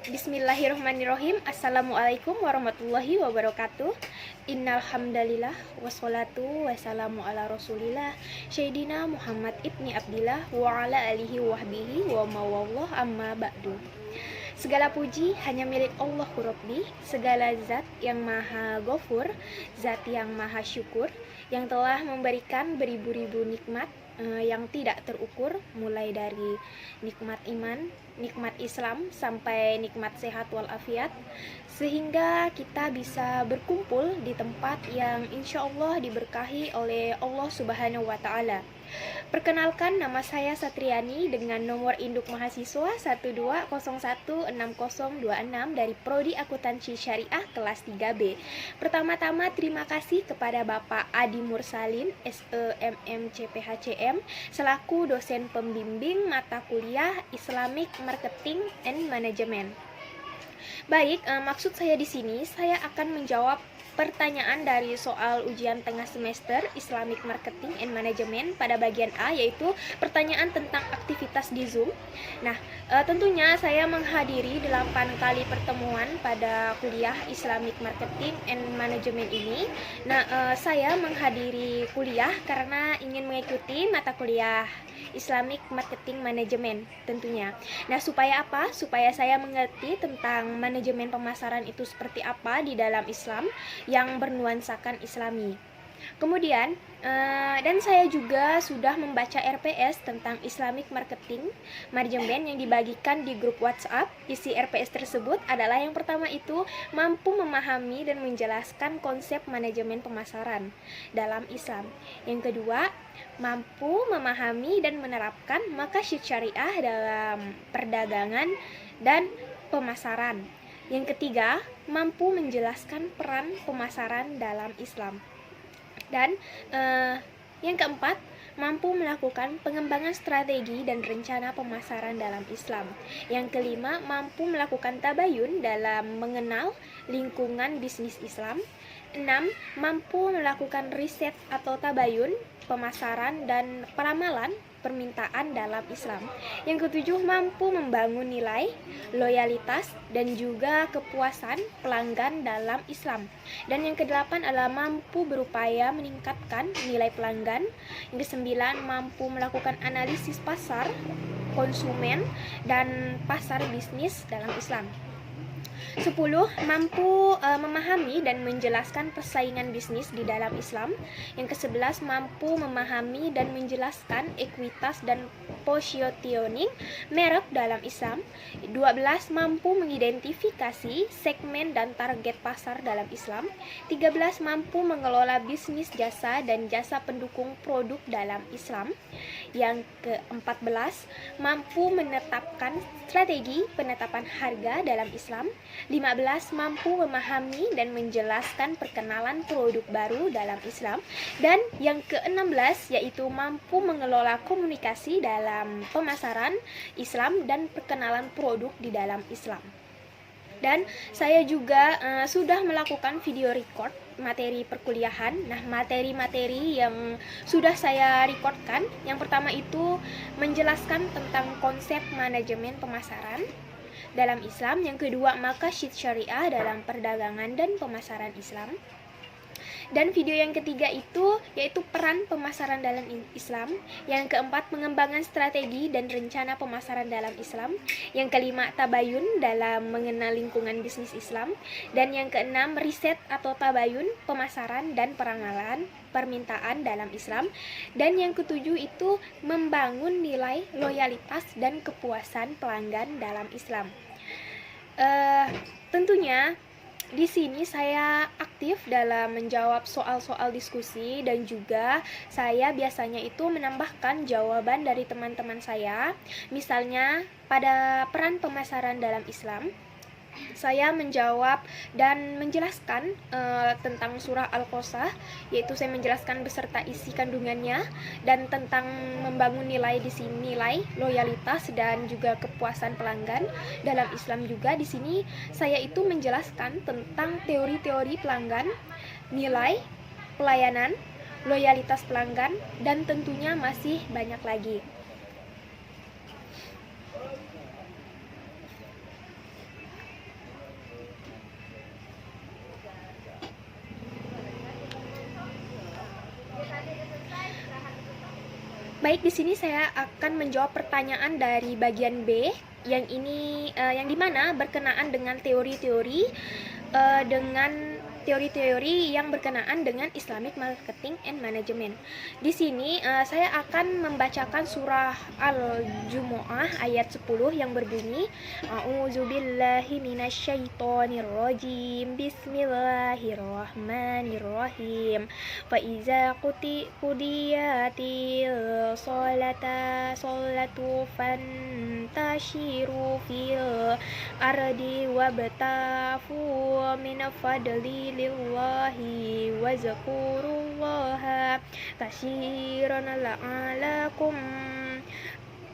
Bismillahirrahmanirrahim. Assalamualaikum warahmatullahi wabarakatuh. Innal hamdalillah wassalatu wassalamu ala Rasulillah Sayyidina Muhammad ibni Abdillah wa ala alihi wahbihi wa mawallah amma ba'du. Segala puji hanya milik Allah Rabbi, segala zat yang maha ghafur, zat yang maha syukur, yang telah memberikan beribu-ribu nikmat yang tidak terukur, mulai dari nikmat iman, nikmat Islam, sampai nikmat sehat walafiat, sehingga kita bisa berkumpul di tempat yang insya Allah diberkahi oleh Allah Subhanahu wa Ta'ala. Perkenalkan, nama saya Satriani dengan nomor induk mahasiswa 12016026 dari Prodi Akuntansi Syariah kelas 3B. Pertama-tama terima kasih kepada Bapak Adi Mursalin, SEMM CPHCM, selaku dosen pembimbing mata kuliah Islamic Marketing and Management. Baik, maksud saya di sini saya akan menjawab pertanyaan dari soal ujian tengah semester Islamic Marketing and Management pada bagian A, yaitu pertanyaan tentang aktivitas di Zoom. Nah, tentunya saya menghadiri 8 kali pertemuan pada kuliah Islamic Marketing and Management ini. Nah, saya menghadiri kuliah karena ingin mengikuti mata kuliah Islamic Marketing Management tentunya. Nah, supaya apa? Supaya saya mengerti tentang manajemen pemasaran itu seperti apa di dalam Islam yang bernuansakan Islami. Kemudian, dan saya juga sudah membaca RPS tentang Islamic Marketing Management yang dibagikan di grup WhatsApp. Isi RPS tersebut adalah yang pertama itu mampu memahami dan menjelaskan konsep manajemen pemasaran dalam Islam. Yang kedua, mampu memahami dan menerapkan maqasid syariah dalam perdagangan dan pemasaran. Yang ketiga, mampu menjelaskan peran pemasaran dalam Islam. Dan yang keempat, mampu melakukan pengembangan strategi dan rencana pemasaran dalam Islam. Yang kelima, mampu melakukan tabayun dalam mengenal lingkungan bisnis Islam. 6. Mampu melakukan riset atau tabayun pemasaran dan peramalan permintaan dalam Islam. Yang ketujuh, mampu membangun nilai, loyalitas, dan juga kepuasan pelanggan dalam Islam. Dan yang kedelapan adalah mampu berupaya meningkatkan nilai pelanggan. Yang kesembilan, mampu melakukan analisis pasar, konsumen, dan pasar bisnis dalam Islam. 10. Mampu memahami dan menjelaskan persaingan bisnis di dalam Islam. Yang ke-11, mampu memahami dan menjelaskan ekuitas dan positioning merek dalam Islam. 12. Mampu mengidentifikasi segmen dan target pasar dalam Islam. 13. Mampu mengelola bisnis jasa dan jasa pendukung produk dalam Islam. Yang ke-14, mampu menetapkan strategi penetapan harga dalam Islam. 15. Mampu memahami dan menjelaskan perkenalan produk baru dalam Islam. Dan yang ke-16 yaitu mampu mengelola komunikasi dalam pemasaran Islam dan perkenalan produk di dalam Islam. Dan saya juga sudah melakukan video record materi perkuliahan. Nah, materi-materi yang sudah saya recordkan, yang pertama itu menjelaskan tentang konsep manajemen pemasaran dalam Islam. Yang kedua, maqasid syariah dalam perdagangan dan pemasaran Islam. Dan video yang ketiga itu yaitu peran pemasaran dalam Islam. Yang keempat, pengembangan strategi dan rencana pemasaran dalam Islam. Yang kelima, tabayun dalam mengenal lingkungan bisnis Islam. Dan yang keenam, riset atau tabayun pemasaran dan peramalan permintaan dalam Islam. Dan yang ketujuh itu membangun nilai loyalitas dan kepuasan pelanggan dalam Islam. Tentunya di sini saya aktif dalam menjawab soal-soal diskusi, dan juga saya biasanya itu menambahkan jawaban dari teman-teman saya. Misalnya pada peran pemasaran dalam Islam, saya menjawab dan menjelaskan tentang surah Al-Qasas, yaitu saya menjelaskan beserta isi kandungannya, dan tentang membangun nilai di sini, nilai loyalitas dan juga kepuasan pelanggan dalam Islam juga. Di sini saya itu menjelaskan tentang teori-teori pelanggan, nilai, pelayanan, loyalitas pelanggan, dan tentunya masih banyak lagi. Baik, di sini saya akan menjawab pertanyaan dari bagian B yang ini yang dimana berkenaan dengan teori-teori yang berkenaan dengan Islamic Marketing and Management. Di sini saya akan membacakan surah Al-Jumu'ah ayat 10 yang berbunyi A'udzubillahi minasyaitonirrajim. Bismillahirrahmanirrahim. Fa iza qudiyatil sholatu fantashiru fil ardi wabtafu min fadlillahi wazkurullaha katsiran la'alakum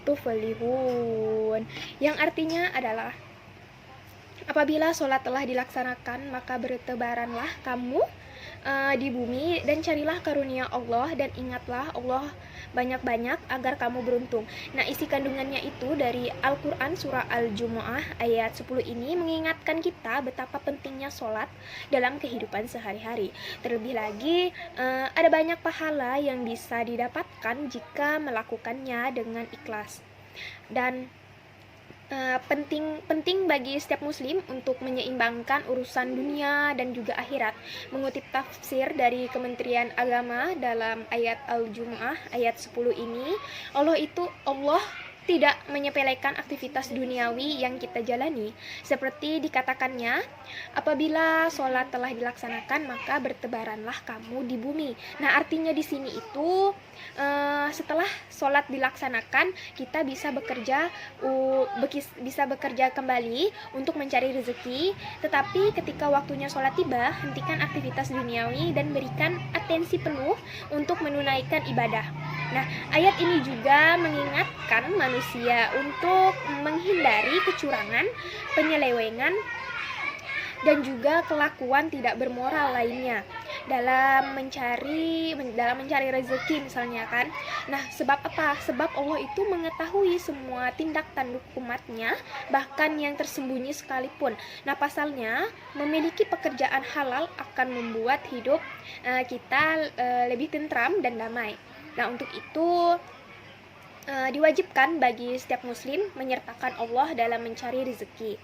tuflihun, yang artinya adalah apabila sholat telah dilaksanakan maka bertebaranlah kamu di bumi dan carilah karunia Allah dan ingatlah Allah banyak-banyak agar kamu beruntung. Nah, isi kandungannya itu dari Al-Quran surah Al-Jumu'ah ayat 10 ini mengingatkan kita betapa pentingnya sholat dalam kehidupan sehari-hari. Terlebih lagi ada banyak pahala yang bisa didapatkan jika melakukannya dengan ikhlas. Dan penting bagi setiap muslim untuk menyeimbangkan urusan dunia dan juga akhirat. Mengutip tafsir dari Kementerian Agama dalam ayat Al-Jumu'ah ayat 10 ini, Allah tidak menyepelekan aktivitas duniawi yang kita jalani. Seperti dikatakannya, apabila sholat telah dilaksanakan maka bertebaranlah kamu di bumi. Nah, artinya di sini itu setelah sholat dilaksanakan kita bisa bekerja kembali untuk mencari rezeki. Tetapi ketika waktunya sholat tiba, hentikan aktivitas duniawi dan berikan atensi penuh untuk menunaikan ibadah. Nah, ayat ini juga mengingatkan manusia untuk menghindari kecurangan, penyelewengan, dan juga kelakuan tidak bermoral lainnya dalam mencari rezeki misalnya kan. Nah, sebab apa? Sebab Allah itu mengetahui semua tindak tanduk umatnya, bahkan yang tersembunyi sekalipun. Nah, pasalnya memiliki pekerjaan halal akan membuat hidup kita lebih tentram dan damai. Nah, untuk itu diwajibkan bagi setiap muslim menyertakan Allah dalam mencari rezeki.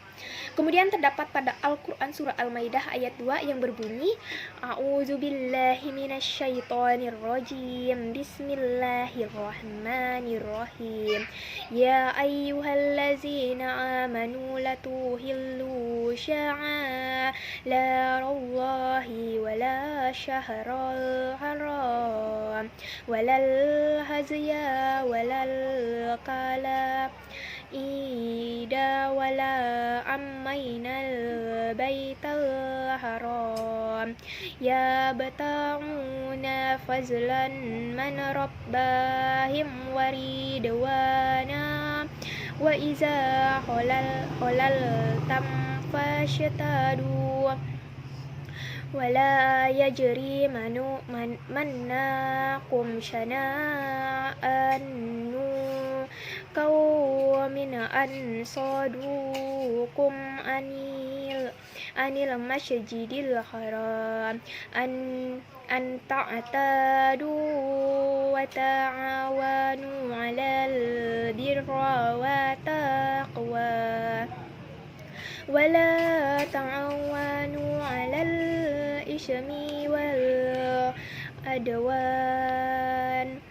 Kemudian terdapat pada Al-Quran surah Al-Maidah ayat 2 yang berbunyi A'udzubillahi minasyaitonirrajim. Bismillahirrahmanirrahim. Ya ayyuhallazina amanu la tuhillu sya'a'irallahi wa la syahral haram walal hazya walal kala ida wala ammainal baital haram ya bata'una fazlan man rabbahim waridwana wa iza holal tam fashtadu wala yajri mannakum syana'anu qawmin an sadukum anil masjidil haram an ta'tadu wa ta'awanu 'alal birra wa taqwa wala ta'awanu 'alal ismi wal adwan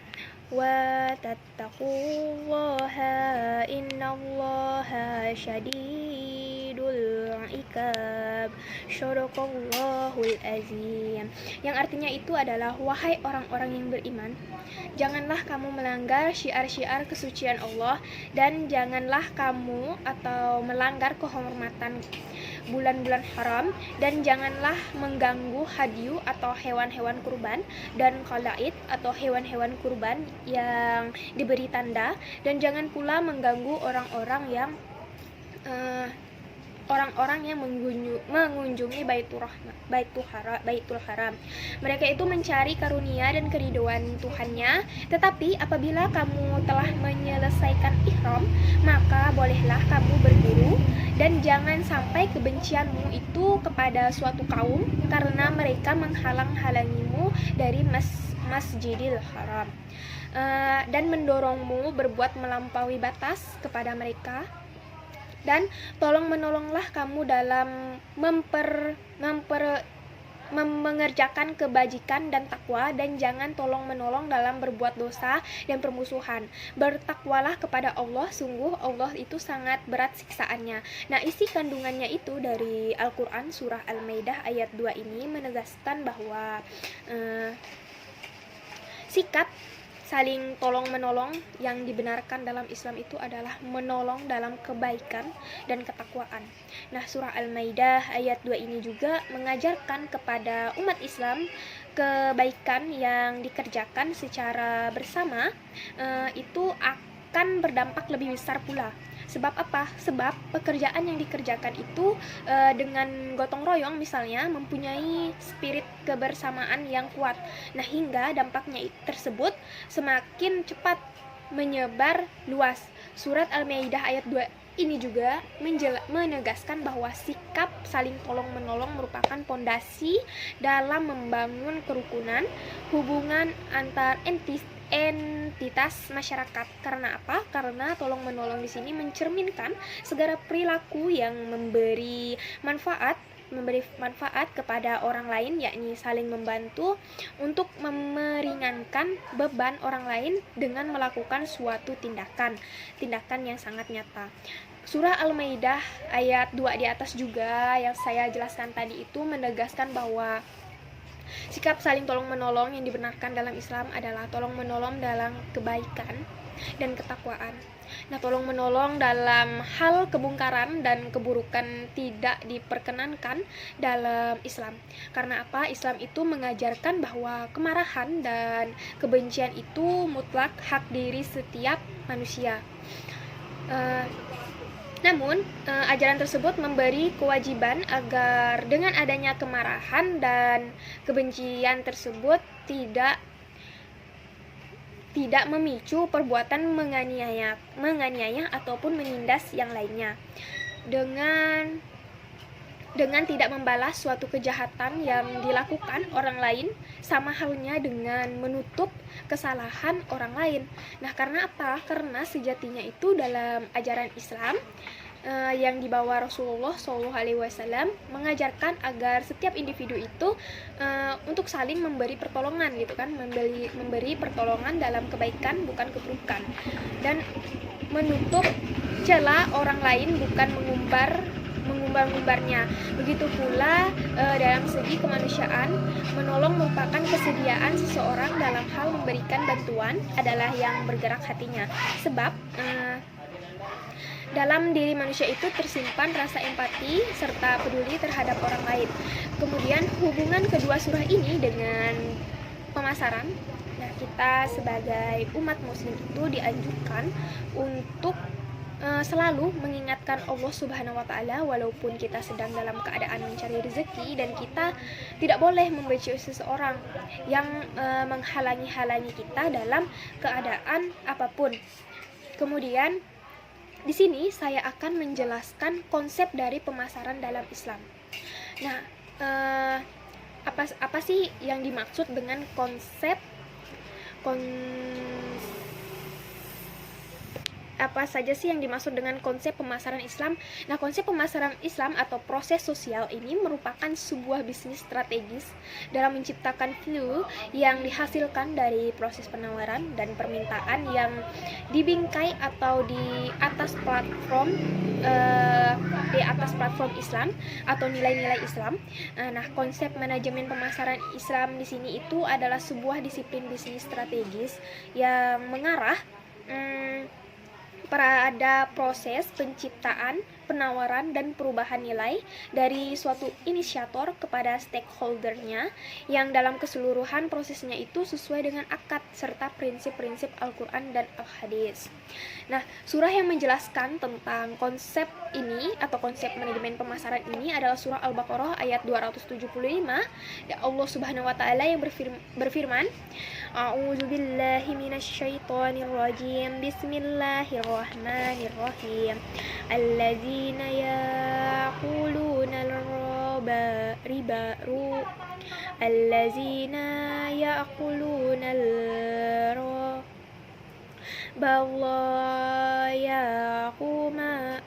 wa tattaqullaha innallaha syadidul iqab. Syadaqallahul azim. Yang artinya itu adalah, wahai orang-orang yang beriman, janganlah kamu melanggar syiar-syiar kesucian Allah, dan janganlah kamu atau melanggar kehormatan bulan-bulan haram, dan janganlah mengganggu hadyu atau hewan-hewan kurban dan qalaid atau hewan-hewan kurban yang diberi tanda, dan jangan pula mengganggu orang-orang yang mengunjungi Baitul Haram. Mereka itu mencari karunia dan keridhaan Tuhannya. Tetapi apabila kamu telah menyelesaikan ihram, maka bolehlah kamu berburu, dan jangan sampai kebencianmu itu kepada suatu kaum karena mereka menghalang-halangimu dari Masjidil Haram. dan mendorongmu berbuat melampaui batas kepada mereka. Dan tolong menolonglah kamu dalam mengerjakan kebajikan dan takwa, dan jangan tolong menolong dalam berbuat dosa dan permusuhan. Bertakwalah kepada Allah, sungguh Allah itu sangat berat siksaannya. Nah, isi kandungannya itu dari Al-Quran surah Al-Maidah ayat 2 ini menegaskan bahwa sikap saling tolong-menolong yang dibenarkan dalam Islam itu adalah menolong dalam kebaikan dan ketakwaan. Nah, surah Al-Maidah ayat 2 ini juga mengajarkan kepada umat Islam kebaikan yang dikerjakan secara bersama itu akan berdampak lebih besar pula. Sebab apa? Sebab pekerjaan yang dikerjakan itu dengan gotong royong misalnya mempunyai spirit kebersamaan yang kuat. Nah, hingga dampaknya tersebut semakin cepat menyebar luas. Surat Al-Maidah ayat 2 ini juga menegaskan bahwa sikap saling tolong-menolong merupakan pondasi dalam membangun kerukunan hubungan antar entitas masyarakat. Karena apa? Karena tolong-menolong di sini mencerminkan segala perilaku yang memberi manfaat kepada orang lain, yakni saling membantu untuk meringankan beban orang lain dengan melakukan suatu tindakan yang sangat nyata. Surah Al-Maidah ayat 2 di atas juga yang saya jelaskan tadi itu menegaskan bahwa sikap saling tolong-menolong yang dibenarkan dalam Islam adalah tolong-menolong dalam kebaikan dan ketakwaan. Nah, tolong-menolong dalam hal kemungkaran dan keburukan tidak diperkenankan dalam Islam. Karena apa? Islam itu mengajarkan bahwa kemarahan dan kebencian itu mutlak hak diri setiap manusia. Namun, ajaran tersebut memberi kewajiban agar dengan adanya kemarahan dan kebencian tersebut tidak memicu perbuatan menganiaya ataupun menindas yang lainnya. Dengan tidak membalas suatu kejahatan yang dilakukan orang lain, sama halnya dengan menutup kesalahan orang lain. Nah, karena apa? Karena sejatinya itu dalam ajaran Islam yang dibawa Rasulullah SAW mengajarkan agar setiap individu itu untuk saling memberi pertolongan gitu kan, memberi pertolongan dalam kebaikan bukan keburukan, dan menutup celah orang lain bukan mengumbar-ngumbarnya. Begitu pula dalam segi kemanusiaan, menolong merupakan kesediaan seseorang dalam hal memberikan bantuan adalah yang bergerak hatinya. Sebab dalam diri manusia itu tersimpan rasa empati serta peduli terhadap orang lain. Kemudian hubungan kedua surah ini dengan pemasaran. Nah, kita sebagai umat muslim itu dianjurkan untuk selalu mengingatkan Allah Subhanahu wa Ta'ala walaupun kita sedang dalam keadaan mencari rezeki, dan kita tidak boleh membenci seseorang yang menghalangi kita dalam keadaan apapun. Kemudian di sini saya akan menjelaskan konsep dari pemasaran dalam Islam. Nah, apa sih yang dimaksud dengan apa saja sih yang dimaksud dengan konsep pemasaran Islam? Nah, konsep pemasaran Islam atau proses sosial ini merupakan sebuah bisnis strategis dalam menciptakan value yang dihasilkan dari proses penawaran dan permintaan yang dibingkai atau di atas platform Islam atau nilai-nilai Islam. Nah, konsep manajemen pemasaran Islam di sini itu adalah sebuah disiplin bisnis strategis yang mengarah pada proses penciptaan, penawaran, dan perubahan nilai dari suatu inisiator kepada stakeholdernya yang dalam keseluruhan prosesnya itu sesuai dengan akad serta prinsip-prinsip Al-Quran dan Al-Hadis. Nah, surah yang menjelaskan tentang konsep ini atau konsep manajemen pemasaran ini adalah surah Al-Baqarah ayat 275. Ya, Allah Subhanahu wa Ta'ala yang berfirman, A'udzubillahi minasyaitonirrajim. Bismillahirrahmanirrahim. Alladzina yaquluna allazina yaquluna balla yaqumunal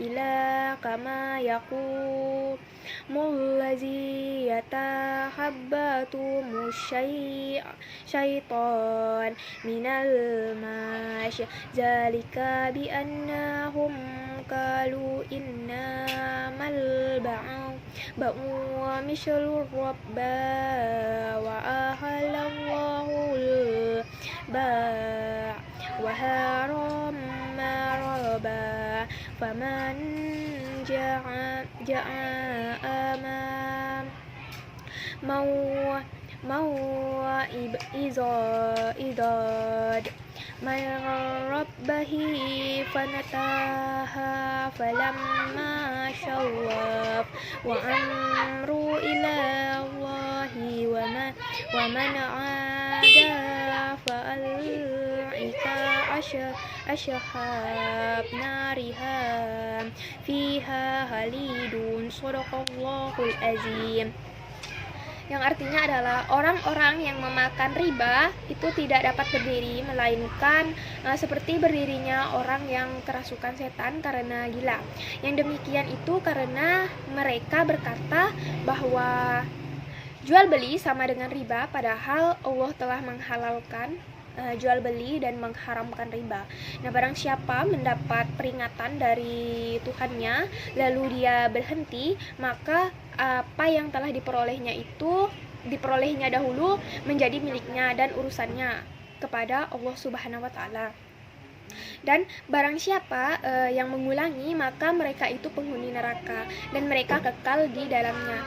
ila kama yaqumul ladzi yatahabbatu syaiton minal masy zalika bi annahum qalu innamal ba'u mislur rabba wa ahallallahu ba' wa haram maraba faman ja'a mau idad man rabbahi fanataha falamma syawaf wa amru ila Allahi wa man ada fa'alika asyhab nariha fiha halidun shadaqallahul azim. Yang artinya adalah orang-orang yang memakan riba itu tidak dapat berdiri, melainkan seperti berdirinya orang yang kerasukan setan karena gila. Yang demikian itu karena mereka berkata bahwa jual beli sama dengan riba, padahal Allah telah menghalalkan jual beli dan mengharamkan riba. Nah, barang siapa mendapat peringatan dari Tuhannya lalu dia berhenti, maka apa yang telah diperolehnya dahulu menjadi miliknya dan urusannya kepada Allah Subhanahu wa taala. Dan barang siapa yang mengulangi, maka mereka itu penghuni neraka dan mereka kekal di dalamnya.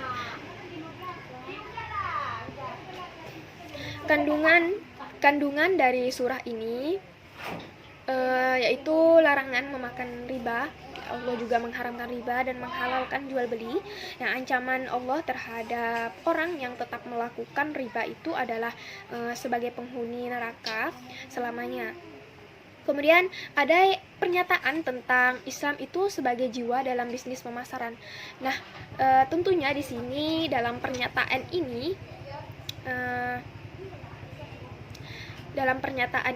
Kandungan dari surah ini yaitu larangan memakan riba. Allah juga mengharamkan riba dan menghalalkan jual beli. Yang ancaman Allah terhadap orang yang tetap melakukan riba itu adalah sebagai penghuni neraka selamanya. Kemudian ada pernyataan tentang Islam itu sebagai jiwa dalam bisnis pemasaran. Nah, tentunya di sini dalam pernyataan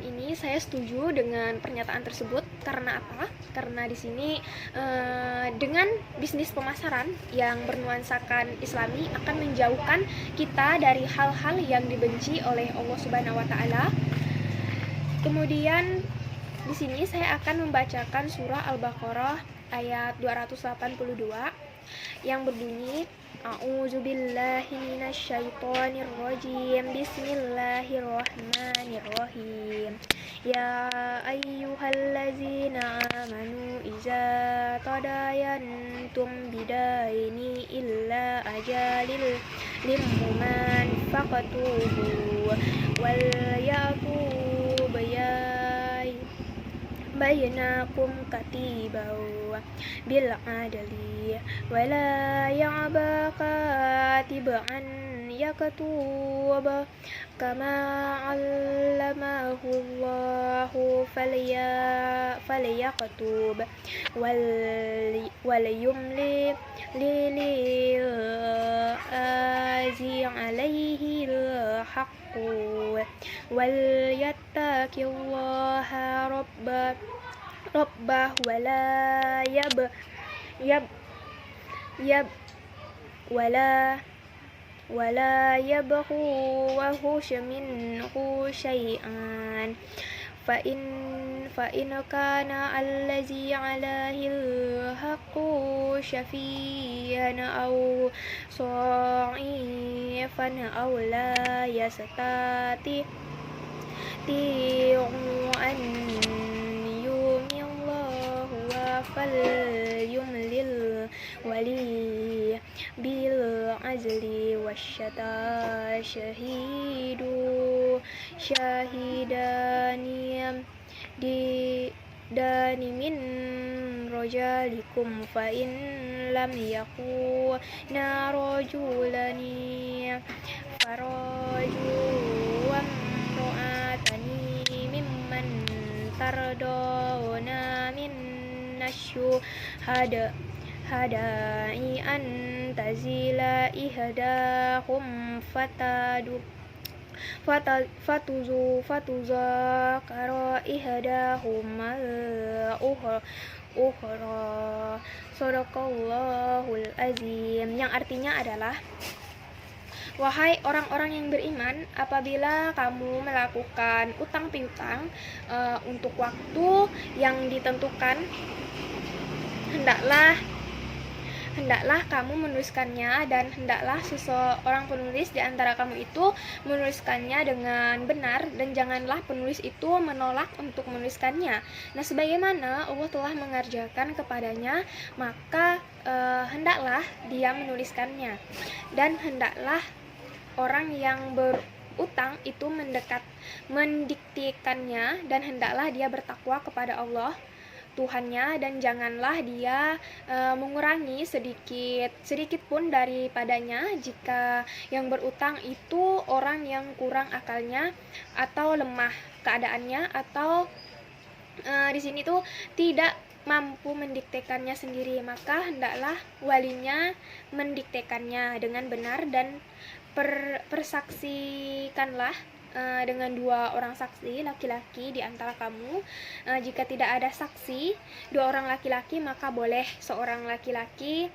ini saya setuju dengan pernyataan tersebut. Karena apa? Karena di sini dengan bisnis pemasaran yang bernuansakan Islami akan menjauhkan kita dari hal-hal yang dibenci oleh Allah Subhanahu wa taala. Kemudian di sini saya akan membacakan surah Al-Baqarah ayat 282 yang berbunyi A'udzubillahi minasyaitonirrajim. Bismillahirrahmanirrahim. Ya ayyuhallazina amanu iza tadayantum bidaini illa ajalil limman faqatuhu wal yaqub bainakum katibau bil adli wala ya'ba katib'an yaktub kama 'allamahu Allahu falyaktub wal yumli lil azi 'alaihi al-haqqu wal yattaqillaha rabbah wala yabghu wa hush minhu syai'an fa in kana allazi 'alaihi al-haqqu syafi'an aw sa'ifan aw la yastati an yumillahu wa falyumlil wali bil azli wasyata syahidani dani min rajalikum fa in lam yakuna rajulani farajulun imra'atani mimman tardawna hadai an tazila ihdahum fatuzakara ihdahumal ukhra. Shadaqallahul azim, yang artinya adalah, wahai orang-orang yang beriman, apabila kamu melakukan utang piutang untuk waktu yang ditentukan, hendaklah kamu menuliskannya, dan hendaklah seseorang penulis di antara kamu itu menuliskannya dengan benar, dan janganlah penulis itu menolak untuk menuliskannya. Nah, sebagaimana Allah telah mengajarkan kepadanya, maka hendaklah dia menuliskannya, dan hendaklah orang yang berutang itu mendiktikannya, dan hendaklah dia bertakwa kepada Allah Tuhannya, dan janganlah dia mengurangi sedikit pun daripadanya jika yang berutang itu orang yang kurang akalnya atau lemah keadaannya, atau di sini tuh tidak mampu mendiktekannya sendiri, maka hendaklah walinya mendiktekannya dengan benar, dan persaksikanlah dengan 2 orang saksi laki-laki di antara kamu. Jika tidak ada saksi 2 orang laki-laki, maka boleh seorang laki-laki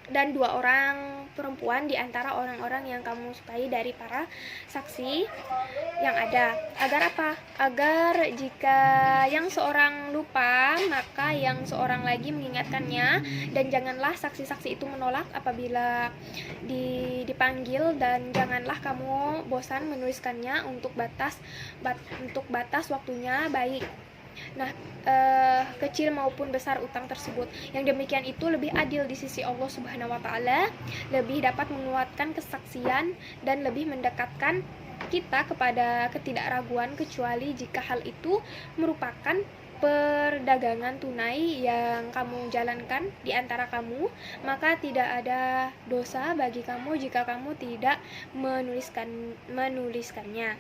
dan 2 orang perempuan di antara orang-orang yang kamu sukai dari para saksi yang ada. Agar apa? Agar jika yang seorang lupa, maka yang seorang lagi mengingatkannya, dan janganlah saksi-saksi itu menolak apabila dipanggil, dan janganlah kamu bosan menuliskannya untuk batas waktunya baik. Nah, kecil maupun besar utang tersebut. Yang demikian itu lebih adil di sisi Allah Subhanahu wa taala, lebih dapat menguatkan kesaksian dan lebih mendekatkan kita kepada ketidakraguan, kecuali jika hal itu merupakan perdagangan tunai yang kamu jalankan di antara kamu, maka tidak ada dosa bagi kamu jika kamu tidak menuliskannya.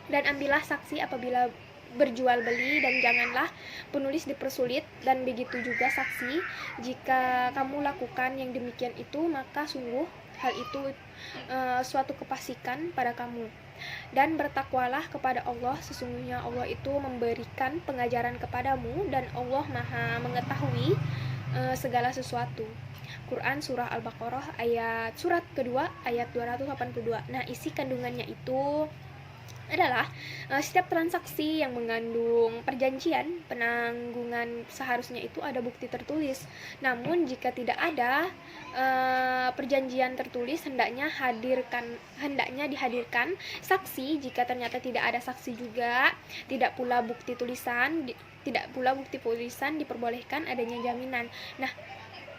Dan ambillah saksi apabila berjual beli, dan janganlah penulis dipersulit, dan begitu juga saksi. Jika kamu lakukan yang demikian itu, maka sungguh hal itu suatu kefasikan pada kamu. Dan bertakwalah kepada Allah, sesungguhnya Allah itu memberikan pengajaran kepadamu, dan Allah Maha mengetahui segala sesuatu. Quran Surah Al-Baqarah surat kedua ayat 282. Nah, isi kandungannya itu adalah setiap transaksi yang mengandung perjanjian penanggungan seharusnya itu ada bukti tertulis. Namun jika tidak ada perjanjian tertulis, hendaknya dihadirkan saksi. Jika ternyata tidak ada saksi juga, tidak pula bukti tulisan diperbolehkan adanya jaminan. Nah,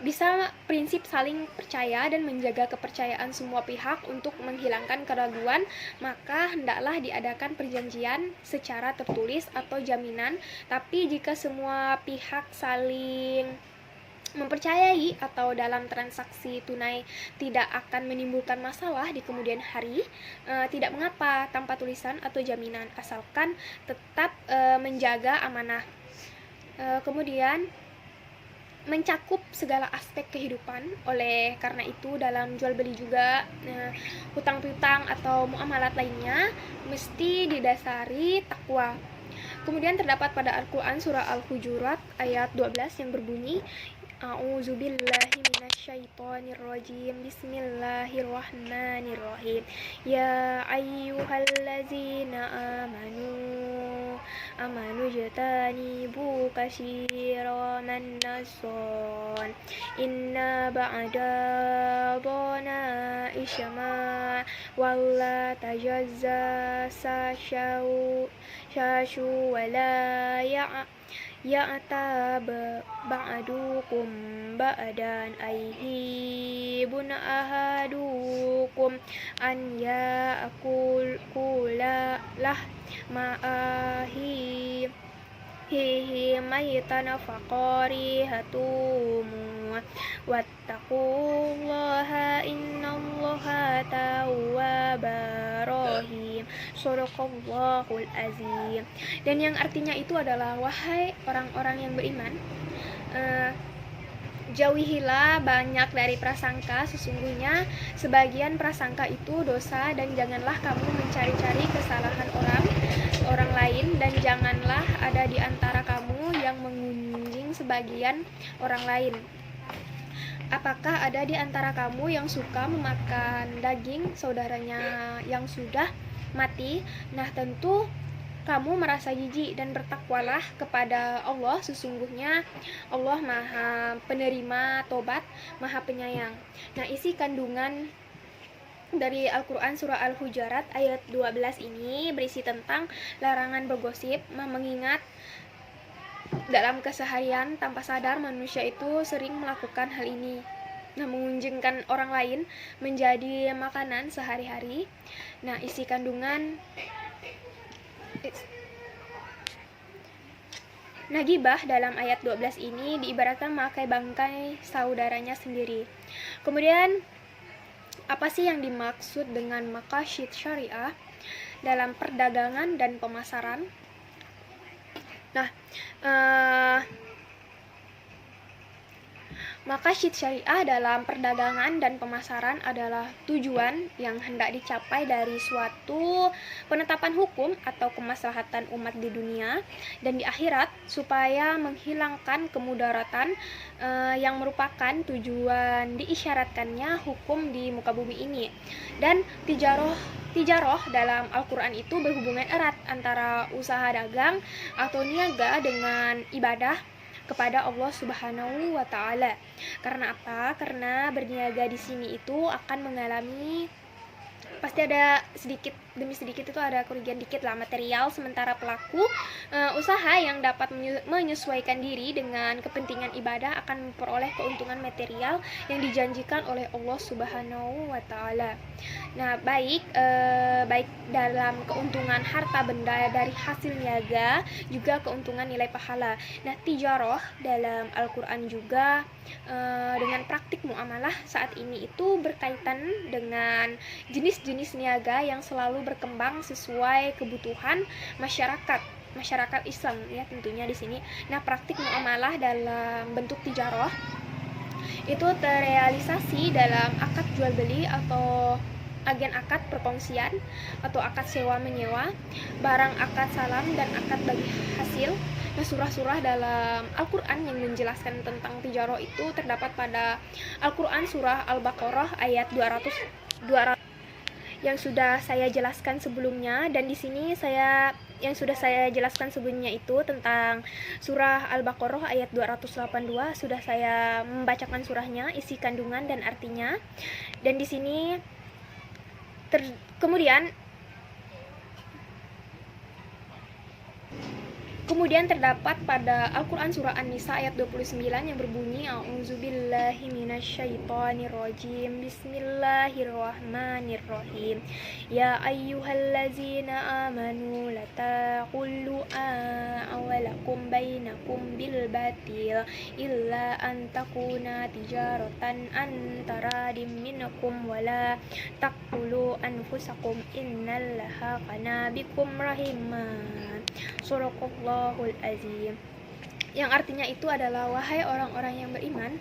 bisa prinsip saling percaya dan menjaga kepercayaan semua pihak untuk menghilangkan keraguan, maka hendaklah diadakan perjanjian secara tertulis atau jaminan. Tapi jika semua pihak saling mempercayai atau dalam transaksi tunai tidak akan menimbulkan masalah di kemudian hari, tidak mengapa tanpa tulisan atau jaminan, asalkan tetap menjaga amanah. Kemudian mencakup segala aspek kehidupan. Oleh karena itu, dalam jual beli juga hutang piutang atau muamalat lainnya mesti didasari takwa. Kemudian terdapat pada Al-Quran surah Al-Hujurat ayat 12 yang berbunyi, A'udzubillahi minasyaitonirrajim. Bismillahirrahmanirrahim. Ya ayyuhallazina amanu jatanibu katsiran nason inna ba'da dhana isyama walla tajazza sasyu wala ya'ta ba'dukum ba'dan ayyibun ahadukum an ya'kul lah ma'ahi maitan faqarihatum wattaqullaha innallaha tawwabur rahim. Shadaqallahul azim. Dan yang artinya itu adalah, wahai orang-orang yang beriman, Jauhilah banyak dari prasangka, sesungguhnya sebagian prasangka itu dosa, dan janganlah kamu mencari-cari kesalahan orang lain, dan janganlah ada di antara kamu yang mengunjing sebagian orang lain. Apakah ada di antara kamu yang suka memakan daging saudaranya yang sudah mati? Nah, tentu kamu merasa jijik, dan bertakwalah kepada Allah, sesungguhnya Allah Maha penerima tobat, Maha penyayang. Nah, isi kandungan dari Al-Quran surah Al-Hujurat ayat 12 ini berisi tentang larangan bergosip, mengingat dalam keseharian tanpa sadar manusia itu sering melakukan hal ini. Nah, mengunjingkan orang lain menjadi makanan sehari-hari. Nah, isi kandungan Gibah dalam ayat 12 ini diibaratkan memakai bangkai saudaranya sendiri. Kemudian, apa sih yang dimaksud dengan maqasid syariah dalam perdagangan dan pemasaran? Nah, maqasid syariah dalam perdagangan dan pemasaran adalah tujuan yang hendak dicapai dari suatu penetapan hukum atau kemaslahatan umat di dunia dan di akhirat, supaya menghilangkan kemudaratan yang merupakan tujuan diisyaratkannya hukum di muka bumi ini. Dan tijaroh dalam Al-Quran itu berhubungan erat antara usaha dagang atau niaga dengan ibadah kepada Allah Subhanahu wa Ta'ala. Karena apa? Karena berniaga di sini itu akan mengalami, pasti ada sedikit demi sedikit itu ada kerugian dikit lah material, sementara pelaku usaha yang dapat menyesuaikan diri dengan kepentingan ibadah akan memperoleh keuntungan material yang dijanjikan oleh Allah Subhanahu wa Ta'ala. Nah, baik dalam keuntungan harta benda dari hasil niaga, juga keuntungan nilai pahala. Nah, tijaroh dalam Al-Quran juga dengan praktik muamalah saat ini itu berkaitan dengan jenis-jenis niaga yang selalu berkembang sesuai kebutuhan masyarakat Islam ya tentunya di sini. Nah, praktik muamalah dalam bentuk tijaroh itu terrealisasi dalam akad jual beli atau agen akad perkongsian atau akad sewa menyewa, barang akad salam, dan akad bagi hasil. Nah, surah-surah dalam Al-Quran yang menjelaskan tentang tijaroh itu terdapat pada Al-Quran surah Al-Baqarah ayat 200 yang sudah saya jelaskan sebelumnya, dan di sini yang sudah saya jelaskan sebelumnya itu tentang surah Al-Baqarah ayat 282 sudah saya membacakan surahnya, isi kandungan dan artinya. Dan di sini Kemudian terdapat pada Al-Quran surah An-Nisa ayat 29 yang berbunyi A'udzubillahi minasyaitonirrajim. Bismillahirrahmanirrahim. Ya ayyuhallazina amanu la taqullu awalakum bainakum bil batil illa an takuna tijaratan antaradim minkum wala taqulu anfusakum innallaha kana bikum rahiman. Suraqallahul azim. Yang artinya itu adalah, wahai orang-orang yang beriman,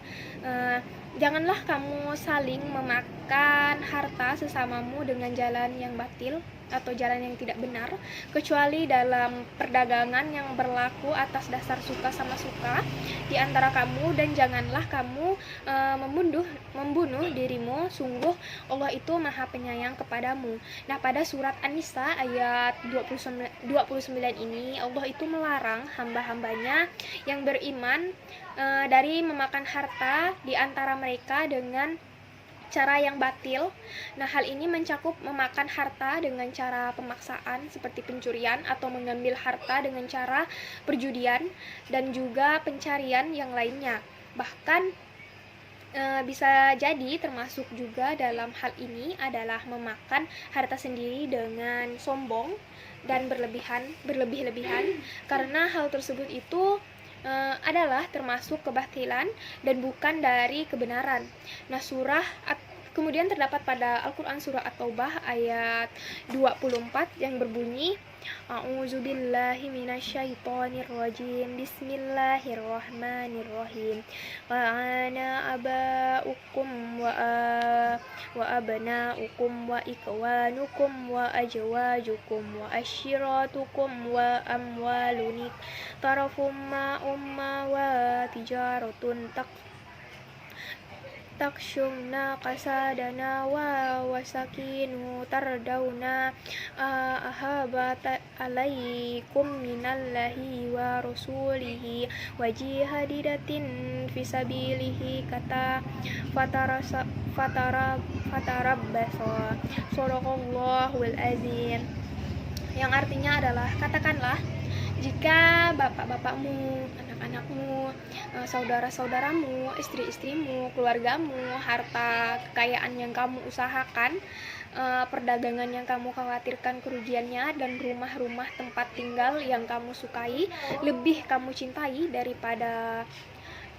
janganlah kamu saling memakan harta sesamamu dengan jalan yang batil atau jalan yang tidak benar, kecuali dalam perdagangan yang berlaku atas dasar suka sama suka di antara kamu, dan janganlah kamu membunuh dirimu, sungguh Allah itu Maha Penyayang kepadamu. Nah, pada surat An-Nisa ayat 29 ini Allah itu melarang hamba-hambanya yang beriman dari memakan harta di antara mereka dengan cara yang batil. Nah, hal ini mencakup memakan harta dengan cara pemaksaan seperti pencurian atau mengambil harta dengan cara perjudian dan juga pencarian yang lainnya. Bahkan bisa jadi termasuk juga dalam hal ini adalah memakan harta sendiri dengan sombong dan berlebih-lebihan, karena hal tersebut itu adalah termasuk kebatilan dan bukan dari kebenaran. Nah, surah Kemudian terdapat pada Al-Quran surah At-Taubah ayat 24 yang berbunyi, A'udzubillahi minasyaitonirrajim. Bismillahirrahmanirrahim. Wa ana aba'ukum wa abna'ukum wa ikwanukum wa ajwajukum wa ashiratukum wa amwalun tarafum umma wa tijaratun takshumna kasadana wa wasakinu tardawna ahabata alaikum minallahi wa rasulihi wa jihadidatin fisabilihi kata fatarabbasa sadaqallahul azim, yang artinya adalah, katakanlah, jika bapak-bapakmu, anak-anakmu, saudara-saudaramu, istri-istrimu, keluargamu, harta kekayaan yang kamu usahakan, perdagangan yang kamu khawatirkan kerugiannya, dan rumah-rumah tempat tinggal yang kamu sukai, lebih kamu cintai daripada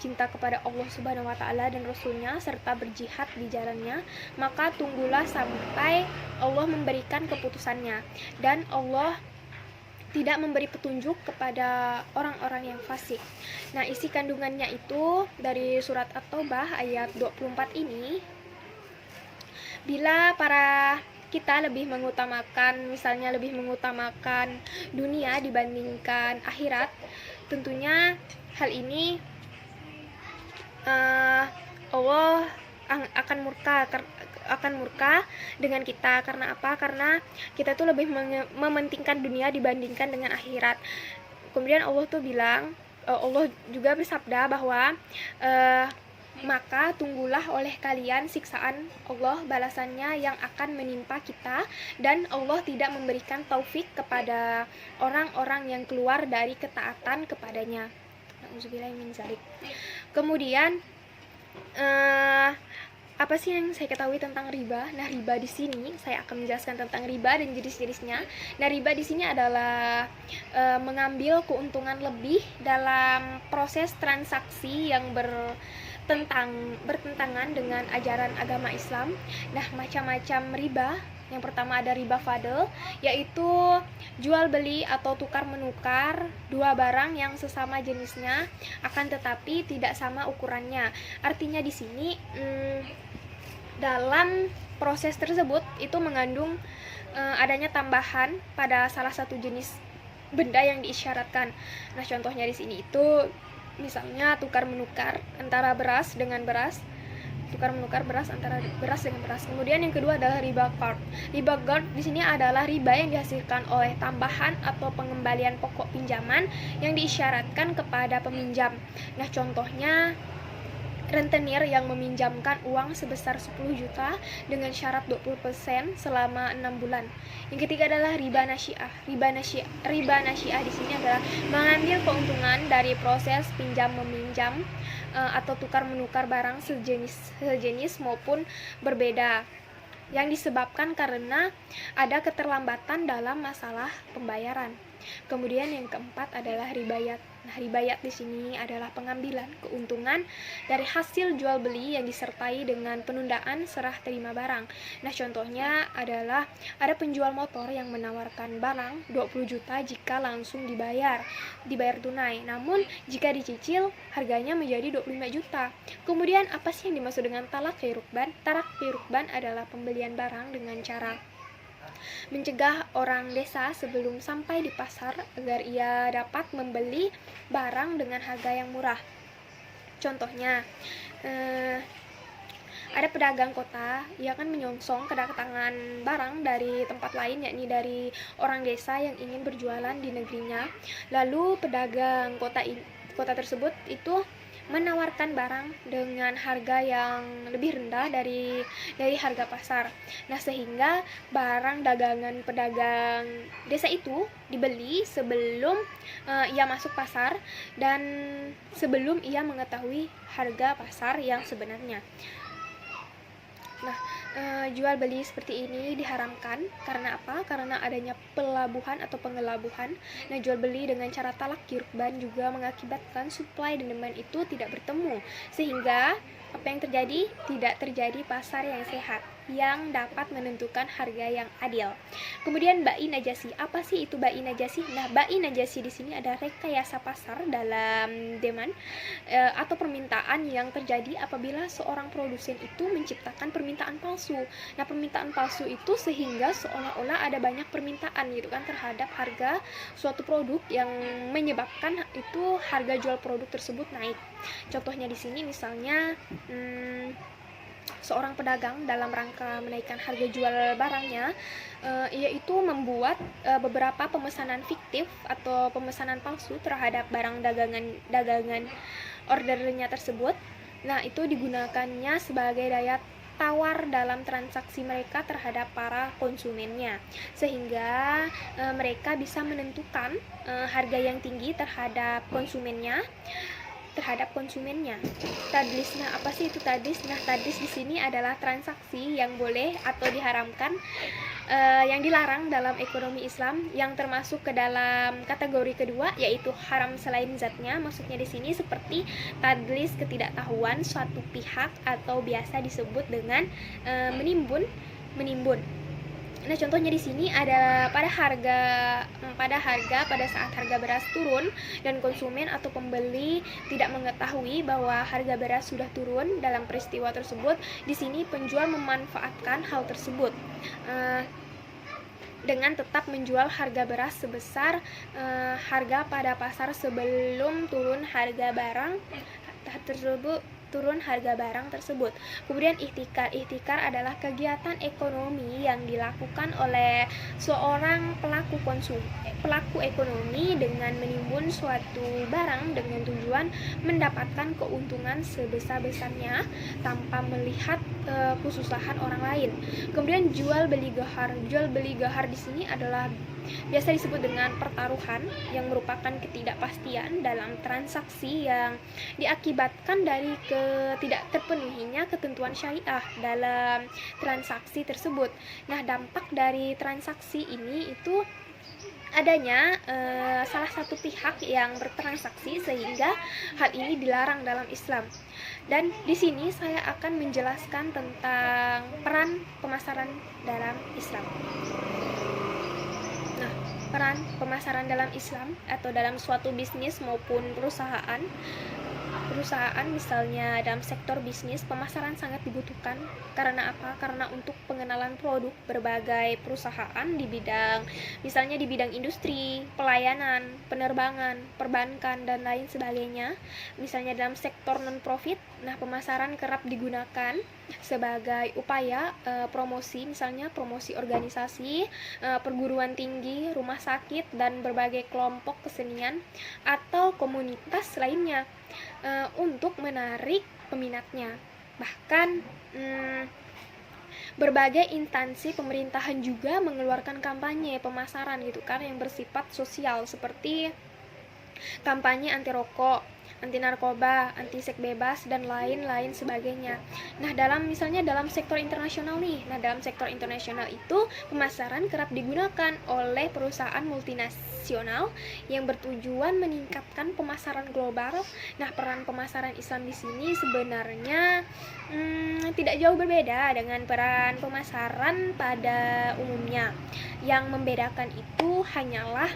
cinta kepada Allah Subhanahu wa Ta'ala dan Rasulnya, serta berjihad di jalannya, maka tunggulah sampai Allah memberikan keputusannya, dan Allah tidak memberi petunjuk kepada orang-orang yang fasik. Nah, isi kandungannya itu dari surat At-Taubah ayat 24 ini, bila para kita lebih mengutamakan, misalnya lebih mengutamakan dunia dibandingkan akhirat, tentunya hal ini Allah akan murka dengan kita. Karena apa? Karena kita tuh lebih mementingkan dunia dibandingkan dengan akhirat. Kemudian Allah tuh bilang, Allah juga bersabda bahwa maka tunggulah oleh kalian siksaan Allah, balasannya yang akan menimpa kita, dan Allah tidak memberikan taufik kepada orang-orang yang keluar dari ketaatan kepadanya. Na'udzubillahi min dzalik. Kemudian apa sih yang saya ketahui tentang riba? Nah, riba di sini saya akan menjelaskan tentang riba dan jenis-jenisnya. Nah, riba di sini adalah mengambil keuntungan lebih dalam proses transaksi yang bertentangan dengan ajaran agama Islam. Nah, macam-macam riba. Yang pertama ada riba fadl, yaitu jual beli atau tukar menukar dua barang yang sesama jenisnya akan tetapi tidak sama ukurannya. Artinya di sini dalam proses tersebut itu mengandung adanya tambahan pada salah satu jenis benda yang diisyaratkan. Nah, contohnya di sini itu misalnya tukar menukar antara beras dengan beras, tukar menukar beras antara beras dengan beras. Kemudian yang kedua adalah riba qard. Riba qard di sini adalah riba yang dihasilkan oleh tambahan atau pengembalian pokok pinjaman yang diisyaratkan kepada peminjam. Nah, contohnya rentenir yang meminjamkan uang sebesar 10 juta dengan syarat 20% selama 6 bulan. Yang ketiga adalah riba nasiah. Riba nasiah di sini adalah mengambil keuntungan dari proses pinjam meminjam atau tukar menukar barang sejenis maupun berbeda, yang disebabkan karena ada keterlambatan dalam masalah pembayaran. Kemudian yang keempat adalah ribayat. Nah, ribayat di sini adalah pengambilan keuntungan dari hasil jual beli yang disertai dengan penundaan serah terima barang. Nah, contohnya adalah ada penjual motor yang menawarkan barang 20 juta jika langsung dibayar tunai. Namun jika dicicil harganya menjadi 25 juta. Kemudian apa sih yang dimaksud dengan talaqi rukban? Talaqi rukban adalah pembelian barang dengan cara mencegah orang desa sebelum sampai di pasar agar ia dapat membeli barang dengan harga yang murah. Contohnya, ada pedagang kota, ia akan menyongsong kedatangan barang dari tempat lain, yakni dari orang desa yang ingin berjualan di negerinya. Lalu pedagang kota tersebut itu menawarkan barang dengan harga yang lebih rendah dari harga pasar. Nah, sehingga barang dagangan pedagang desa itu dibeli sebelum ia masuk pasar dan sebelum ia mengetahui harga pasar yang sebenarnya. Nah, jual beli seperti ini diharamkan karena apa? Karena adanya pelabuhan atau pengelabuhan. Nah, jual beli dengan cara talaqi rukban juga mengakibatkan supply dan demand itu tidak bertemu, sehingga Apa yang terjadi? Tidak terjadi pasar yang sehat yang dapat menentukan harga yang adil. Kemudian bai najasi. Apa sih itu bai najasi? Nah, bai najasi di sini ada rekayasa pasar dalam demand atau permintaan yang terjadi apabila seorang produsen itu menciptakan permintaan palsu. Nah, permintaan palsu itu sehingga seolah-olah ada banyak permintaan gitu kan terhadap harga suatu produk yang menyebabkan itu harga jual produk tersebut naik. Contohnya di sini misalnya seorang pedagang dalam rangka menaikkan harga jual barangnya, yaitu membuat beberapa pemesanan fiktif atau pemesanan palsu terhadap barang dagangan ordernya tersebut. Nah, itu digunakannya sebagai daya tawar dalam transaksi mereka terhadap para konsumennya, sehingga mereka bisa menentukan harga yang tinggi terhadap konsumennya. Tadlis. Nah, apa sih itu tadlis? Nah, tadlis di sini adalah transaksi yang boleh atau diharamkan, yang dilarang dalam ekonomi Islam, yang termasuk ke dalam kategori kedua, yaitu haram selain zatnya. Maksudnya di sini seperti tadlis ketidaktahuan suatu pihak atau biasa disebut dengan menimbun. Nah, contohnya di sini ada pada saat harga beras turun dan konsumen atau pembeli tidak mengetahui bahwa harga beras sudah turun dalam peristiwa tersebut. Di sini penjual memanfaatkan hal tersebut dengan tetap menjual harga beras sebesar harga pada pasar sebelum turun harga barang tersebut. Kemudian ihtikar adalah kegiatan ekonomi yang dilakukan oleh seorang pelaku ekonomi dengan menimbun suatu barang dengan tujuan mendapatkan keuntungan sebesar-besarnya tanpa melihat kesusahan orang lain. Kemudian jual beli gahar di sini adalah biasa disebut dengan pertaruhan yang merupakan ketidakpastian dalam transaksi yang diakibatkan dari tidak terpenuhinya ketentuan syariah dalam transaksi tersebut. Nah, dampak dari transaksi ini itu adanya salah satu pihak yang bertransaksi sehingga hal ini dilarang dalam Islam. Dan di sini saya akan menjelaskan tentang peran pemasaran dalam Islam. Nah, peran pemasaran dalam Islam atau dalam suatu bisnis maupun perusahaan misalnya dalam sektor bisnis, pemasaran sangat dibutuhkan. Karena apa? Karena untuk pengenalan produk berbagai perusahaan di bidang industri, pelayanan, penerbangan, perbankan, dan lain sebagainya. Misalnya dalam sektor non-profit, nah pemasaran kerap digunakan sebagai upaya promosi, misalnya promosi organisasi, perguruan tinggi, rumah sakit, dan berbagai kelompok kesenian atau komunitas lainnya untuk menarik peminatnya. Bahkan berbagai instansi pemerintahan juga mengeluarkan kampanye pemasaran gitu kan yang bersifat sosial seperti kampanye anti rokok, anti narkoba, anti seks bebas, dan lain-lain sebagainya. Nah, dalam sektor internasional nih. Nah, dalam sektor internasional itu pemasaran kerap digunakan oleh perusahaan multinasional yang bertujuan meningkatkan pemasaran global. Nah, peran pemasaran Islam di sini sebenarnya tidak jauh berbeda dengan peran pemasaran pada umumnya. Yang membedakan itu hanyalah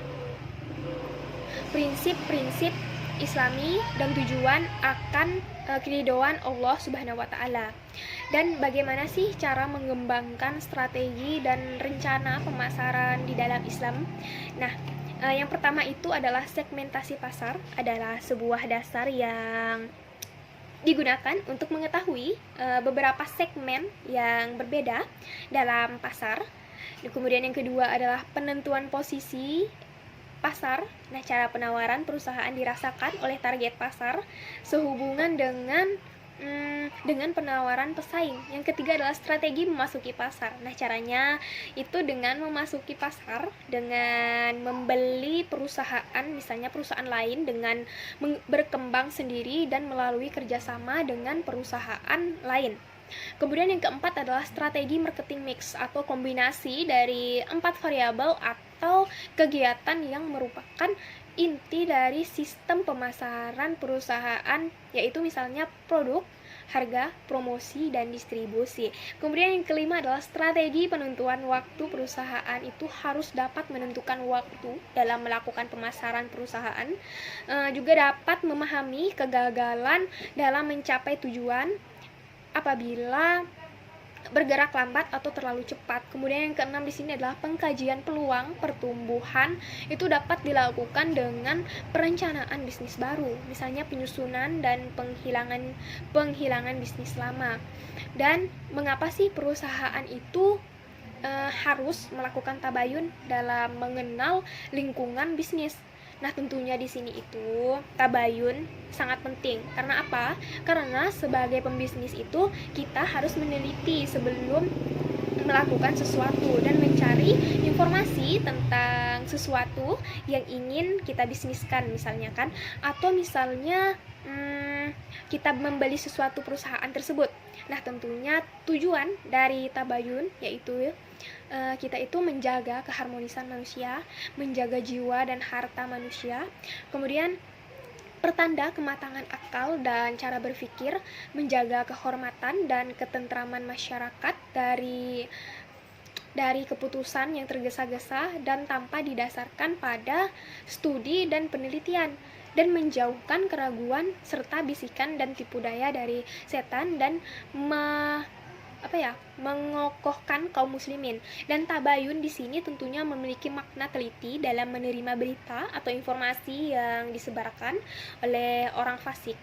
prinsip-prinsip Islami dan tujuan akan keridhaan Allah Subhanahu wa taala. Dan bagaimana sih cara mengembangkan strategi dan rencana pemasaran di dalam Islam? Nah, yang pertama itu adalah segmentasi pasar, adalah sebuah dasar yang digunakan untuk mengetahui beberapa segmen yang berbeda dalam pasar. Kemudian yang kedua adalah penentuan posisi pasar. Nah, cara penawaran perusahaan dirasakan oleh target pasar sehubungan dengan penawaran pesaing. Yang ketiga adalah strategi memasuki pasar. Nah, caranya itu dengan memasuki pasar dengan membeli perusahaan, misalnya perusahaan lain dengan berkembang sendiri dan melalui kerjasama dengan perusahaan lain. Kemudian yang keempat adalah strategi marketing mix atau kombinasi dari 4 variabel atau kegiatan yang merupakan inti dari sistem pemasaran perusahaan, yaitu misalnya produk, harga, promosi, dan distribusi. Kemudian yang kelima adalah strategi penentuan waktu. Perusahaan itu harus dapat menentukan waktu dalam melakukan pemasaran perusahaan, juga dapat memahami kegagalan dalam mencapai tujuan apabila bergerak lambat atau terlalu cepat. Kemudian yang keenam di sini adalah pengkajian peluang pertumbuhan. Itu dapat dilakukan dengan perencanaan bisnis baru, misalnya penyusunan dan penghilangan bisnis lama. Dan mengapa sih perusahaan itu harus melakukan tabayun dalam mengenal lingkungan bisnis? Nah, tentunya di sini itu tabayun sangat penting. Karena apa? Karena sebagai pembisnis itu kita harus meneliti sebelum melakukan sesuatu dan mencari informasi tentang sesuatu yang ingin kita bisniskan misalnya kan, atau misalnya kita membeli sesuatu perusahaan tersebut. Nah, tentunya tujuan dari tabayun yaitu kita itu menjaga keharmonisan manusia, menjaga jiwa dan harta manusia. Kemudian pertanda kematangan akal dan cara berpikir, menjaga kehormatan dan ketentraman masyarakat dari keputusan yang tergesa-gesa dan tanpa didasarkan pada studi dan penelitian, dan menjauhkan keraguan serta bisikan dan tipu daya dari setan dan mengokohkan kaum muslimin. Dan tabayun di sini tentunya memiliki makna teliti dalam menerima berita atau informasi yang disebarkan oleh orang fasik.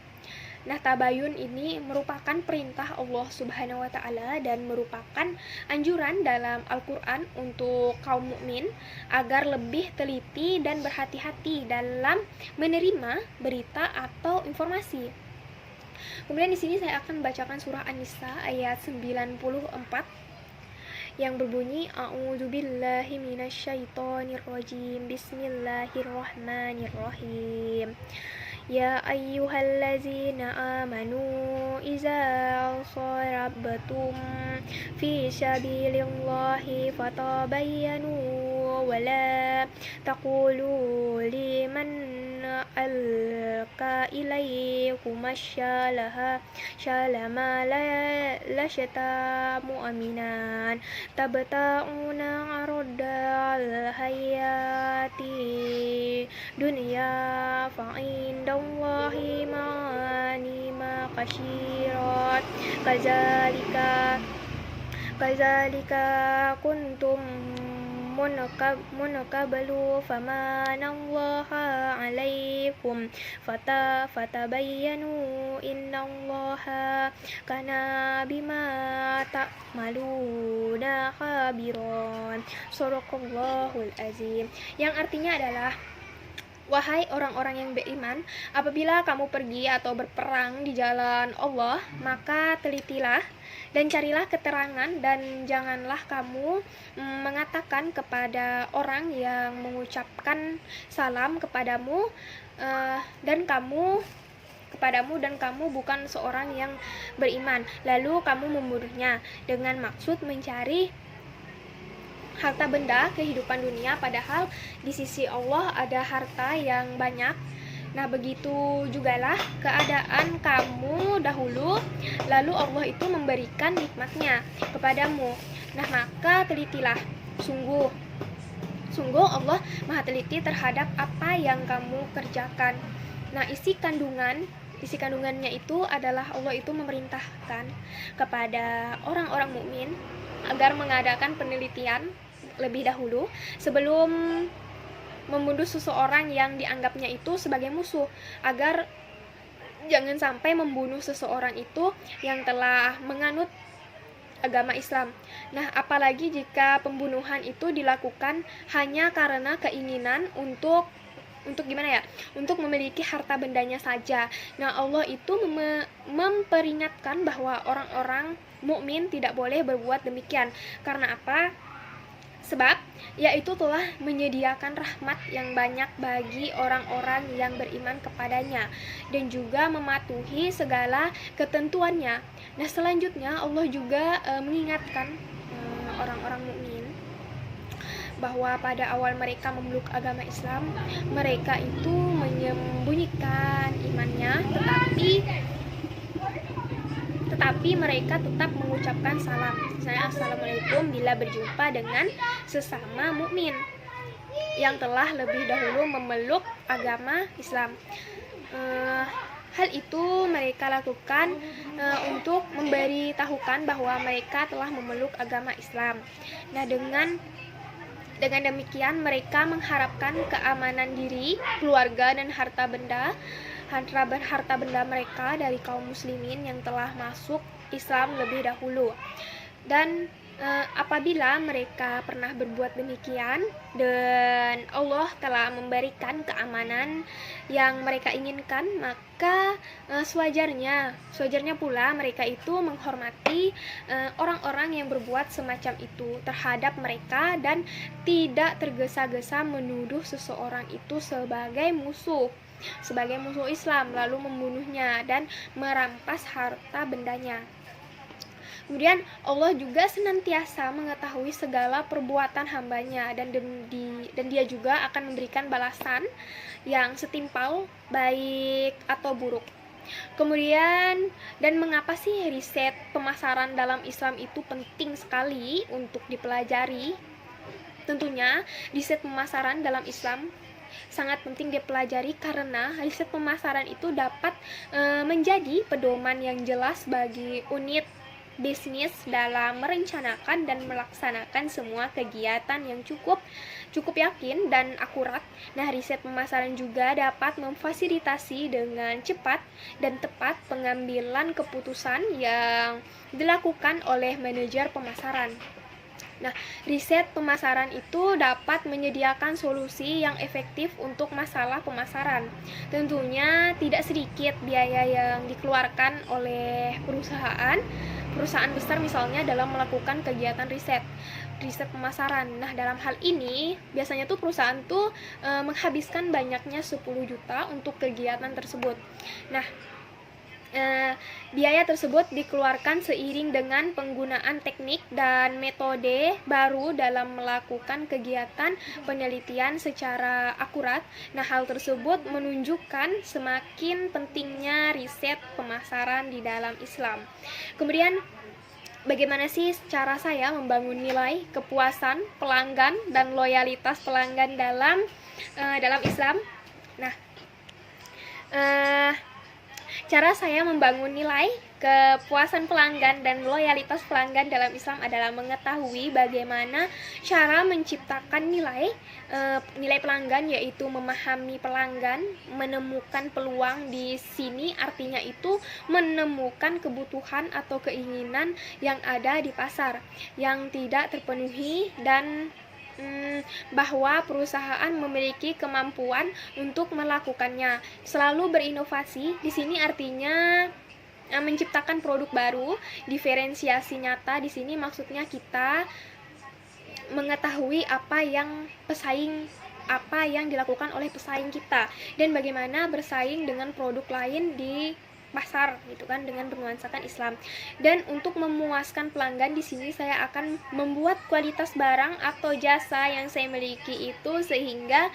Nah, tabayun ini merupakan perintah Allah Subhanahu wa taala dan merupakan anjuran dalam Al-Qur'an untuk kaum mukmin agar lebih teliti dan berhati-hati dalam menerima berita atau informasi. Kemudian di sini saya akan membacakan surah An-Nisa ayat 94 yang berbunyi A'udzubillahi minasyaitonirrajim. Bismillahirrahmanirrahim. Ya ayyuhallazina amanu iza sarabtum fi sabilillahi fatabayyanu wa la taqulu liman alqa ilaykum syalama lashata mu'minan tabta'una aradal hayati dunya fa'indallahi ma'anima kasyirat kazalika kuntum munakabalu famanallaha alaikum fatabayyanu innallaha kana bima ta'maluna khabiran. Shadaqallahul azim. Yang artinya adalah, wahai orang-orang yang beriman, apabila kamu pergi atau berperang di jalan Allah, maka telitilah dan carilah keterangan, dan janganlah kamu mengatakan kepada orang yang mengucapkan salam kepadamu dan kamu bukan seorang yang beriman, lalu kamu membunuhnya dengan maksud mencari harta benda kehidupan dunia, padahal di sisi Allah ada harta yang banyak. Nah, begitu jugalah keadaan kamu dahulu, lalu Allah itu memberikan nikmatnya kepadamu. Nah, maka telitilah, sungguh Allah maha teliti terhadap apa yang kamu kerjakan. Nah, isi kandungannya itu adalah Allah itu memerintahkan kepada orang-orang mukmin agar mengadakan penelitian lebih dahulu sebelum membunuh seseorang yang dianggapnya itu sebagai musuh, agar jangan sampai membunuh seseorang itu yang telah menganut agama Islam. Nah, apalagi jika pembunuhan itu dilakukan hanya karena keinginan untuk memiliki harta bendanya saja. Nah, Allah itu memperingatkan bahwa orang-orang mukmin tidak boleh berbuat demikian. Karena apa? Sebab yaitu telah menyediakan rahmat yang banyak bagi orang-orang yang beriman kepadanya dan juga mematuhi segala ketentuannya. Nah, selanjutnya Allah juga mengingatkan orang-orang mukmin bahwa pada awal mereka memeluk agama Islam, mereka itu menyembunyikan imannya, tetapi mereka tetap mengucapkan salam, misalnya assalamualaikum bila berjumpa dengan sesama mukmin yang telah lebih dahulu memeluk agama Islam. Hal itu mereka lakukan untuk memberitahukan bahwa mereka telah memeluk agama Islam. Nah, dengan demikian mereka mengharapkan keamanan diri, keluarga, dan harta benda mereka dari kaum muslimin yang telah masuk Islam lebih dahulu. Dan apabila mereka pernah berbuat demikian dan Allah telah memberikan keamanan yang mereka inginkan, maka sewajarnya pula mereka itu menghormati orang-orang yang berbuat semacam itu terhadap mereka dan tidak tergesa-gesa menuduh seseorang itu sebagai musuh Islam, lalu membunuhnya dan merampas harta bendanya. Kemudian Allah juga senantiasa mengetahui segala perbuatan hambanya, dan dia juga akan memberikan balasan yang setimpal baik atau buruk. Kemudian, dan mengapa sih riset pemasaran dalam Islam itu penting sekali untuk dipelajari? Tentunya riset pemasaran dalam Islam sangat penting dipelajari karena riset pemasaran itu dapat menjadi pedoman yang jelas bagi unit bisnis dalam merencanakan dan melaksanakan semua kegiatan yang cukup yakin dan akurat. Nah, riset pemasaran juga dapat memfasilitasi dengan cepat dan tepat pengambilan keputusan yang dilakukan oleh manajer pemasaran. Nah, riset pemasaran itu dapat menyediakan solusi yang efektif untuk masalah pemasaran. Tentunya tidak sedikit biaya yang dikeluarkan oleh perusahaan besar misalnya dalam melakukan kegiatan riset pemasaran. Nah, dalam hal ini biasanya tuh perusahaan tuh menghabiskan banyaknya 10 juta untuk kegiatan tersebut. Nah, biaya tersebut dikeluarkan seiring dengan penggunaan teknik dan metode baru dalam melakukan kegiatan penelitian secara akurat. Nah, hal tersebut menunjukkan semakin pentingnya riset pemasaran di dalam Islam. Kemudian, bagaimana sih cara saya membangun nilai kepuasan pelanggan dan loyalitas pelanggan dalam Islam? Nah, cara saya membangun nilai kepuasan pelanggan dan loyalitas pelanggan dalam Islam adalah mengetahui bagaimana cara menciptakan nilai pelanggan, yaitu memahami pelanggan, menemukan peluang. Di sini artinya itu menemukan kebutuhan atau keinginan yang ada di pasar yang tidak terpenuhi dan bahwa perusahaan memiliki kemampuan untuk melakukannya. Selalu berinovasi di sini artinya menciptakan produk baru. Diferensiasi nyata di sini maksudnya kita mengetahui apa yang dilakukan oleh pesaing kita dan bagaimana bersaing dengan produk lain di pasar gitu kan, dengan bernuansakan Islam. Dan untuk memuaskan pelanggan di sini saya akan membuat kualitas barang atau jasa yang saya miliki itu sehingga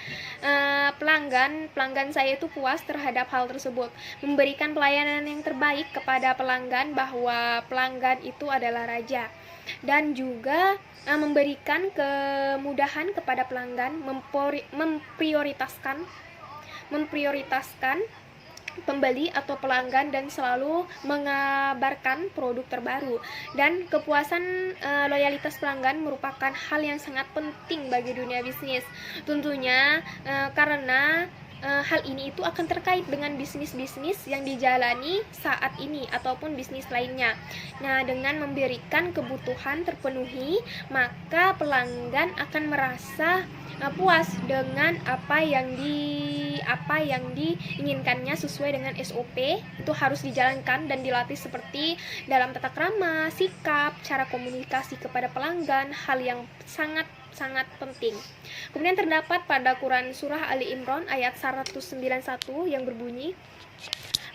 pelanggan saya itu puas terhadap hal tersebut. Memberikan pelayanan yang terbaik kepada pelanggan, bahwa pelanggan itu adalah raja. Dan juga memberikan kemudahan kepada pelanggan, memprioritaskan pembeli atau pelanggan dan selalu mengabarkan produk terbaru. Dan kepuasan loyalitas pelanggan merupakan hal yang sangat penting bagi dunia bisnis. Tentunya karena hal ini itu akan terkait dengan bisnis-bisnis yang dijalani saat ini ataupun bisnis lainnya. Nah, dengan memberikan kebutuhan terpenuhi, maka pelanggan akan merasa puas dengan apa yang diinginkannya sesuai dengan SOP. Itu harus dijalankan dan dilatih seperti dalam tata krama, sikap, cara komunikasi kepada pelanggan, hal yang sangat penting. Kemudian terdapat pada Quran surah Ali Imran ayat 191 yang berbunyi,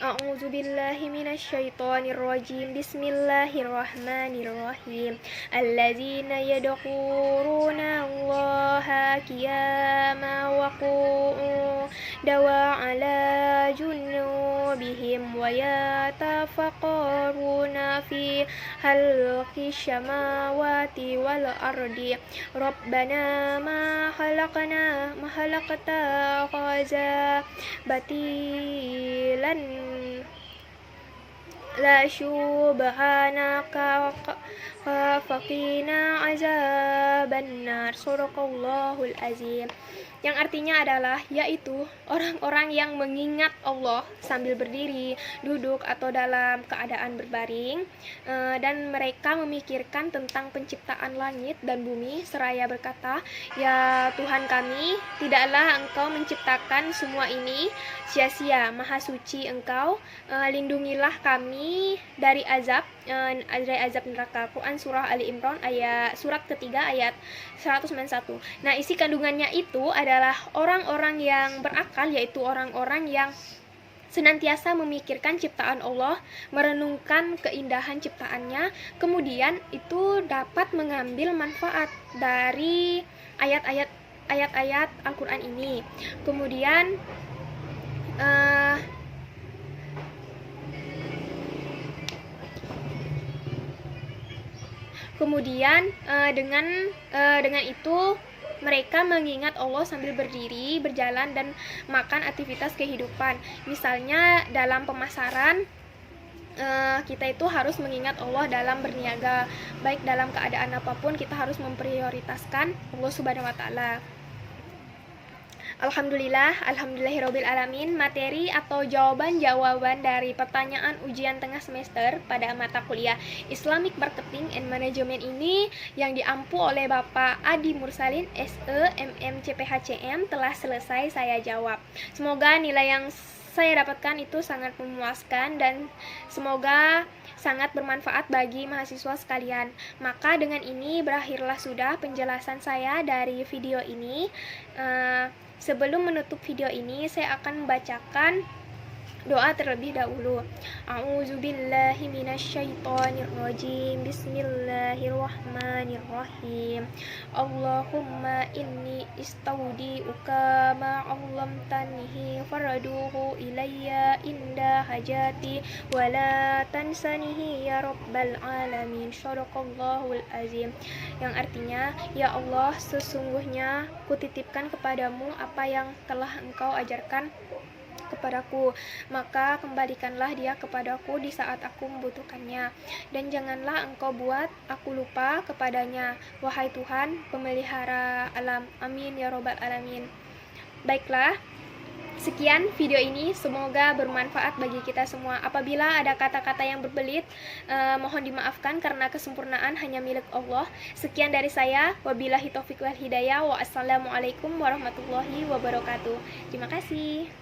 A'udzu billahi minasyaitonir rajim. Bismillahirrahmanirrahim. Alladzina yadhkuruna Allaha qiyaman wa qu'udan wa 'ala junubihim wa yatafakkaruna fi khalqis samawati wal ardi. Rabbana ma khalaqta hadza batilan la subhanaka faqina azabannar. Shadaqallahul azim. Yang artinya adalah yaitu orang-orang yang mengingat Allah sambil berdiri, duduk atau dalam keadaan berbaring, dan mereka memikirkan tentang penciptaan langit dan bumi seraya berkata, ya Tuhan kami, tidaklah Engkau menciptakan semua ini sia-sia, maha suci Engkau, lindungilah kami dari azab neraka. Quran surah Ali Imran surat ketiga ayat 191. Nah, isi kandungannya itu adalah orang-orang yang berakal, yaitu orang-orang yang senantiasa memikirkan ciptaan Allah, merenungkan keindahan ciptaannya, kemudian itu dapat mengambil manfaat dari ayat-ayat Al-Quran ini. Kemudian dengan itu mereka mengingat Allah sambil berdiri, berjalan, dan makan aktivitas kehidupan. Misalnya dalam pemasaran, kita itu harus mengingat Allah dalam berniaga. Baik dalam keadaan apapun, kita harus memprioritaskan Allah Subhanahu wa Ta'ala. Alhamdulillahirabbil alamin. Materi atau jawaban dari pertanyaan ujian tengah semester pada mata kuliah Islamic Marketing and Management ini yang diampu oleh Bapak Adi Mursalin SE MM CPHCM telah selesai saya jawab. Semoga nilai yang saya dapatkan itu sangat memuaskan dan semoga sangat bermanfaat bagi mahasiswa sekalian. Maka dengan ini berakhirlah sudah penjelasan saya dari video ini. Sebelum menutup video ini, saya akan membacakan doa terlebih dahulu. A'udzu billahi minasyaitonir rajim. Bismillahirrahmanirrahim. Allahumma inni istaudi'uka ma 'allamtanihi farduhu ilayya inda hajati wa la tansanihi ya rabbal alamin. Shadaqallahul azim. Yang artinya, ya Allah, sesungguhnya kutitipkan kepadamu apa yang telah Engkau ajarkan kepadaku, maka kembalikanlah dia kepadaku di saat aku membutuhkannya, dan janganlah Engkau buat aku lupa kepadanya, wahai Tuhan pemelihara alam. Amin ya robbal alamin. Baiklah, sekian video ini, semoga bermanfaat bagi kita semua. Apabila ada kata-kata yang berbelit, mohon dimaafkan karena kesempurnaan hanya milik Allah. Sekian dari saya, wabillahi taufiq wal hidayah, wa assalamualaikum warahmatullahi wabarakatuh. Terima kasih.